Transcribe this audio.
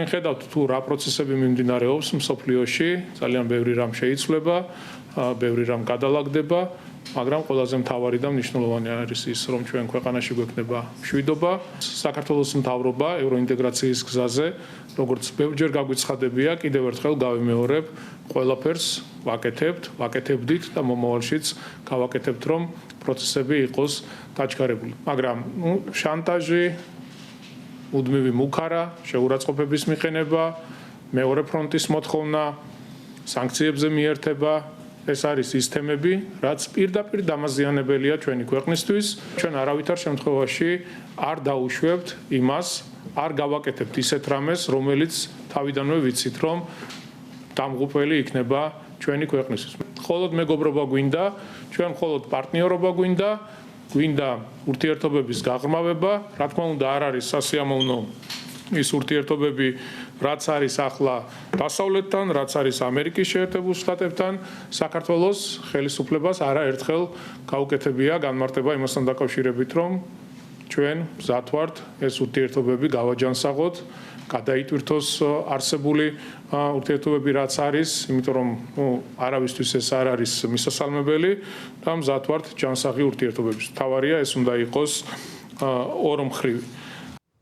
თქვენ ხედავთ თუ რა პროცესები მიმდინარეობს მსოფლიოში, ძალიან ბევრი რამ შეიცვლება, ბევრი რამ გადალაგდება, მაგრამ ყველაზე მთავარი და მნიშვნელოვანი არის ის, რომ ჩვენ ქვეყანაში გვექნება მშვიდობა, საქართველოს მთავრობა ევროინტეგრაციის გზაზე, როგორც ბევრჯერ გაგვიცხადებია, კიდევ ერთხელ გავიმეორებ, ყველაფერს ვაკეთებდით და მომავალშიც გავაკეთებთ, რომ პროცესები იყოს დაჩქარებული. მაგრამ შანტაჟი, მუდმივი მუქარა, შეურაცხყოფების მიყენება, მეორე ფრონტის მოთხოვნა, სანქციებზე მიერთება, ეს არის ის თემები, რაც პირდაპირ დამაზიანებელია ჩვენი ქვეყნისთვის. ჩვენ არავითარ შემთხვევაში არ დაუშვებთ იმას, არ გავაკეთებთ ისეთ რამეს, რომელიც თავიდანვე ვიცით, რომ დამღუპველი იქნება ჩვენი ქვეყნისთვის. მხოლოდ მეგობრობა გვინდა, ჩვენ მხოლოდ პარტნიორობა გვინდა ურთიერთობების გაღრმავება, რა თქმა უნდა არ არის სასიამოვნო ის ურთიერთობები, რაც არის ახლა დასავლეთთან, რაც არის ამერიკის შეერთებულ შტატებთან, საქართველოს ხელისუფლებას არაერთხელ გაუკეთებია განმარტება იმასთან დაკავშირებით, რომ ჩვენ მზად ვართ ეს ურთიერთობები გავაჯანსაღოთ, გადაიტვირთოს არსებული ურთიერთობები რაც არის, იმიტომ რომ არავისთვის ეს არ არის მისასალმებელი და მზად ვართ ჯანსაღი ურთიერთობების. თავარია ეს უნდა იყოს ორმხრივი.